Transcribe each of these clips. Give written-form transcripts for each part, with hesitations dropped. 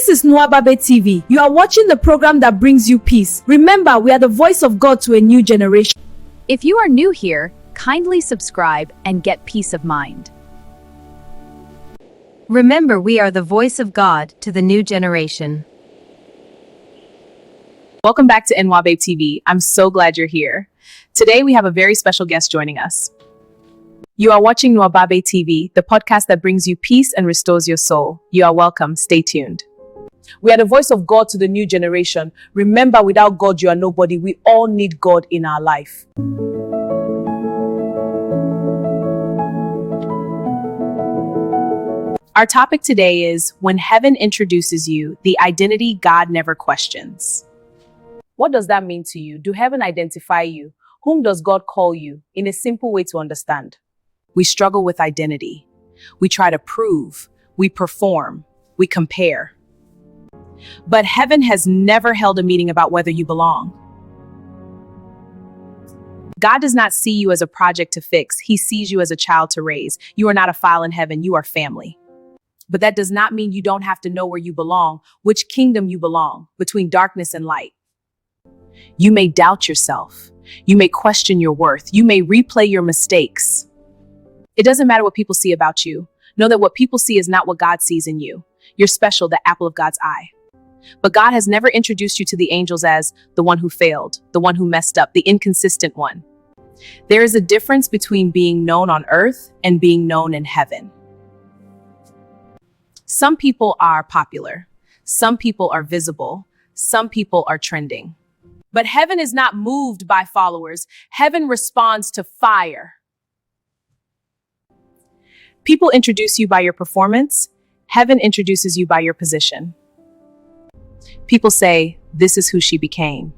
This is Nwababe TV. You are watching the program that brings you peace. Remember, we are the voice of God to a new generation. If you are new here, kindly subscribe and get peace of mind. Remember, we are the voice of God to the new generation. Welcome back to Nwababe TV. I'm so glad you're here. Today we have a very special guest joining us. You are watching Nwababe TV, the podcast that brings you peace and restores your soul. You are welcome. Stay tuned. We are the voice of God to the new generation. Remember, without God, you are nobody. We all need God in our life. Our topic today is when heaven introduces you, the identity God never questions. What does that mean to you? Do heaven identify you? Whom does God call you? In a simple way to understand. We struggle with identity. We try to prove, we perform, we compare. But heaven has never held a meeting about whether you belong. God does not see you as a project to fix. He sees you as a child to raise. You are not a file in heaven. You are family. But that does not mean you don't have to know where you belong, which kingdom you belong, between darkness and light. You may doubt yourself. You may question your worth. You may replay your mistakes. It doesn't matter what people see about you. Know that what people see is not what God sees in you. You're special, the apple of God's eye. But God has never introduced you to the angels as the one who failed, the one who messed up, the inconsistent one. There is a difference between being known on earth and being known in heaven. Some people are popular. Some people are visible. Some people are trending. But heaven is not moved by followers. Heaven responds to fire. People introduce you by your performance. Heaven introduces you by your position. People say, this is who she became.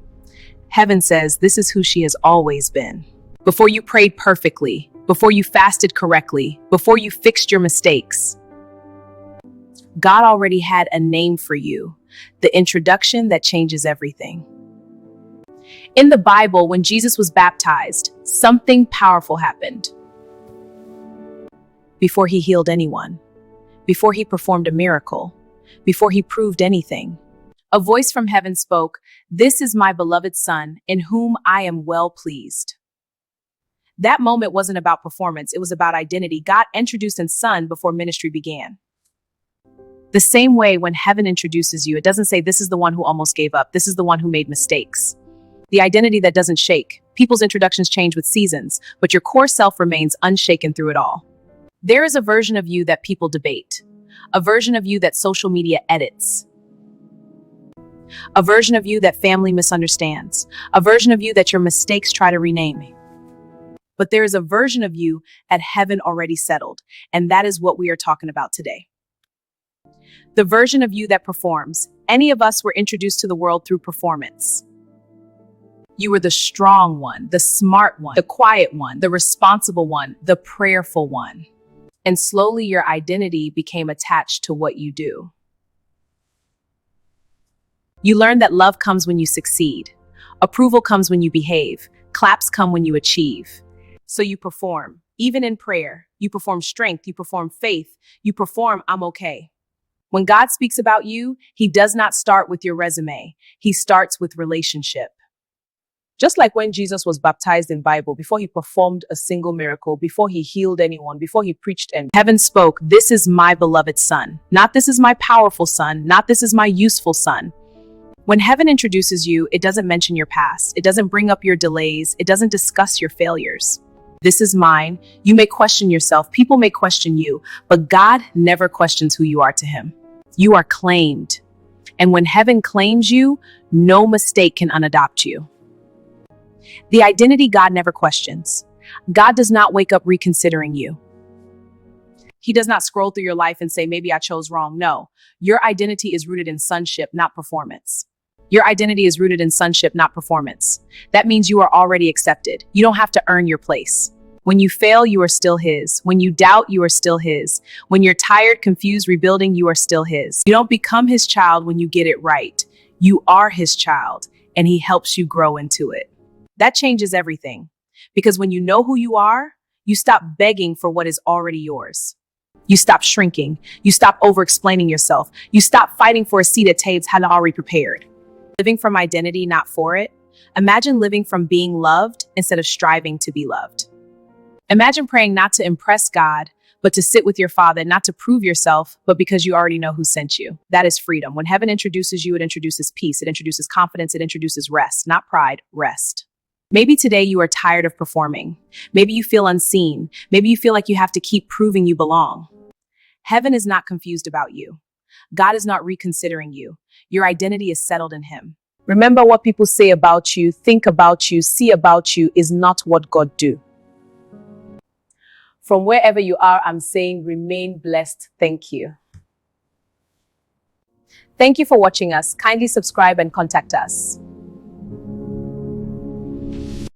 Heaven says, this is who she has always been. Before you prayed perfectly, before you fasted correctly, before you fixed your mistakes, God already had a name for you, the introduction that changes everything. In the Bible, when Jesus was baptized, something powerful happened. Before he healed anyone, before he performed a miracle, before he proved anything, a voice from heaven spoke, "This is my beloved Son, in whom I am well pleased." That moment wasn't about performance, it was about identity. God introduced his Son before ministry began. The same way when heaven introduces you, it doesn't say this is the one who almost gave up, this is the one who made mistakes. The identity that doesn't shake. People's introductions change with seasons, but your core self remains unshaken through it all. There is a version of you that people debate, a version of you that social media edits, a version of you that family misunderstands, a version of you that your mistakes try to rename. But there is a version of you at heaven already settled, and that is what we are talking about today. The version of you that performs. Any of us were introduced to the world through performance. You were the strong one, the smart one, the quiet one, the responsible one, the prayerful one. And slowly your identity became attached to what you do. You learned that love comes when you succeed. Approval comes when you behave. Claps come when you achieve. So you perform. Even in prayer, you perform strength, you perform faith, you perform I'm okay. When God speaks about you, he does not start with your resume. He starts with relationship. Just like when Jesus was baptized in Bible, before he performed a single miracle, before he healed anyone, before he preached, and heaven spoke, "This is my beloved Son." Not "this is my powerful son," not "this is my useful son." When heaven introduces you, it doesn't mention your past. It doesn't bring up your delays. It doesn't discuss your failures. This is mine. You may question yourself. People may question you, but God never questions who you are to him. You are claimed. And when heaven claims you, no mistake can unadopt you. The identity God never questions. God does not wake up reconsidering you. He does not scroll through your life and say, maybe I chose wrong. No, your identity is rooted in sonship, not performance. Your identity is rooted in sonship, not performance. That means you are already accepted. You don't have to earn your place. When you fail, you are still his. When you doubt, you are still his. When you're tired, confused, rebuilding, you are still his. You don't become his child when you get it right. You are his child, and he helps you grow into it. That changes everything. Because when you know who you are, you stop begging for what is already yours. You stop shrinking. You stop over-explaining yourself. You stop fighting for a seat at tables had already prepared. Living from identity, not for it. Imagine living from being loved instead of striving to be loved. Imagine praying not to impress God, but to sit with your Father, not to prove yourself, but because you already know who sent you. That is freedom. When heaven introduces you, it introduces peace, it introduces confidence, it introduces rest, not pride, rest. Maybe today you are tired of performing. Maybe you feel unseen. Maybe you feel like you have to keep proving you belong. Heaven is not confused about you. God is not reconsidering you. Your identity is settled in Him. Remember, what people say about you, think about you, see about you is not what God do. From wherever you are, I'm saying remain blessed. Thank you. Thank you for watching us. Kindly subscribe and contact us.